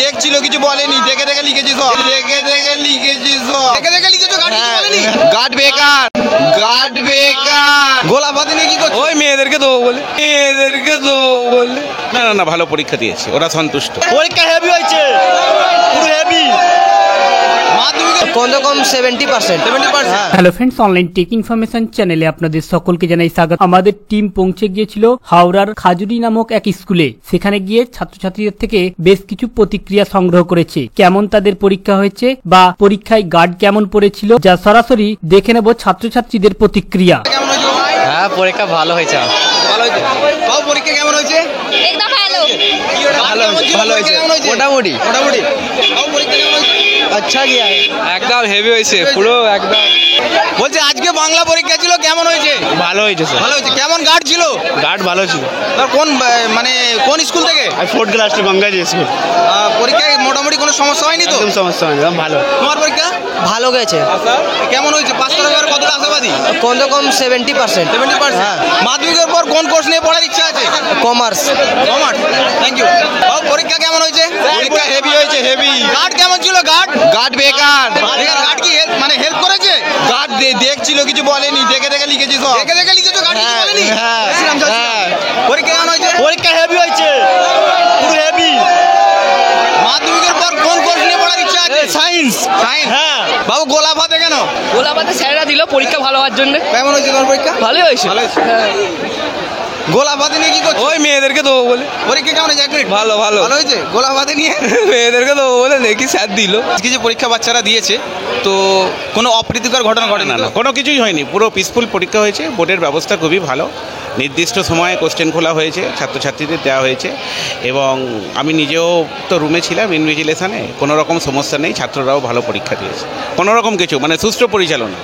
দেখছিল, কিছু বলেনি, দেখে দেখে লিখেছি সব, দেখে দেখে লিখেছি সব, দেখে দেখে লিখেছো, গার্ড কিছু বলেনি, গার্ড বেকার, গার্ড বেকার। গোলাপ হাতে নিয়ে কি করছো? ওই মেয়েদেরকে দেবো বলে, মেয়েদেরকে দেবো বলে। না না না, ভালো পরীক্ষা দিয়েছে, ওরা সন্তুষ্ট। পরীক্ষা হেভি হয়েছে, পুরো হেভি। কম 70%। Hello friends, online take information চ্যানেলে আপনাদের সকলকে জানাই স্বাগত। আমাদের টিম পৌঁছে গিয়েছিল হাওড়ার খাজুরি নামক এক স্কুলে। সেখানে গিয়ে ছাত্রছাত্রীদের থেকে বেশ কিছু প্রতিক্রিয়া সংগ্রহ করেছে। কেমন তাদের পরীক্ষা হয়েছে বা পরীক্ষায় গার্ড কেমন পড়েছিল, যা সরাসরি দেখে নেব ছাত্রছাত্রীদের প্রতিক্রিয়া। হ্যাঁ, পরীক্ষা ভালো হয়েছে। ভালো হয়েছে। বাবু পরীক্ষা কেমন হয়েছে? একদম ভালো। ভালো হয়েছে, মোটামুটি মোটামুটি। বাবু পরীক্ষা কেমন হয়েছে? আচ্ছা গিয়া একদম হেভি হয়েছে, পুরো একদম। বলছে আজকে বাংলা পরীক্ষা ছিল, কেমন হয়েছে? ভালো হয়েছে স্যার, ভালো হয়েছে। কেমন গার্ড ছিল? গার্ড ভালো ছিল। তোর কোন মানে কোন স্কুল থেকে? আমি 4th ক্লাস গঙ্গাজি স্কুল। পরীক্ষায় মোটামুটি কোনো সমস্যা হয়নি তো? একদম সমস্যা হয়নি, ভালো। তোমার পরীক্ষা ভালো গেছে। কেমন হয়েছে? পাস করার ব্যাপারে কতটা আশাবাদী? কম 70%। 70%। মাধ্যমিকের পর কোন কোর্স নিয়ে পড়ার ইচ্ছা আছে? কমার্স। কমার্স। Thank you. বাবু পরীক্ষা কেমন হয়েছে? পরীক্ষা হেভি হয়েছে, হেভি। গার্ড কেমন ছিল? গার্ড গার্ড বেকার। গার্ড কি মানে হেল্প করেছে? গার্ড দেখছিল, কিছু বলেনি, দেখে দেখে লিখেছি সব, দেখে দেখে লিখেছো, গার্ড কিছু বলেনি। হ্যাঁ। পরীক্ষা কেমন হয়েছে? পরীক্ষা হেভি হয়েছে, পুরো হেভি। মাধ্যমিকের পর কোন কোর্স নিয়ে পড়ার ইচ্ছা আছে? সায়েন্স। সায়েন্স। হ্যাঁ। বাবু গোলাপ হাতে কেন? গোলাবাতে স্যাররা দিল পরীক্ষা ভালো হওয়ার জন্য। কেমন হয়েছে তোমার পরীক্ষা? ভালোই হয়েছে। ভালো হয়েছে। গোলাপ হাতে নিয়ে কি করছো? ওই মেয়েদেরকে দেবো বলে। পরীক্ষা কেমন হয়েছে? এক মিনিট। ভালো ভালো ভালো হয়েছে। গোলাপ হাতে নিয়ে মেয়েদেরকে দেবো বলে দেখি স্যার দিল। আজকে যে পরীক্ষা বাচ্চারা দিয়েছে, তো কোনো অপ্রীতিকর ঘটনা ঘটে না না? না, কোনো কিছুই হয়নি, পুরো পিসফুল পরীক্ষা হয়েছে। বোর্ডের ব্যবস্থা খুবই ভালো, নির্দিষ্ট সময়ে কোশ্চেন খোলা হয়েছে, ছাত্রছাত্রীদের দেওয়া হয়েছে। এবং আমি নিজেও তো রুমে ছিলাম ইনভিজিলেশনে, কোনো রকম সমস্যা নেই, ছাত্ররাও ভালো পরীক্ষা দিয়েছে, কোনো রকম কিছু মানে সুষ্ঠু পরিচালনা।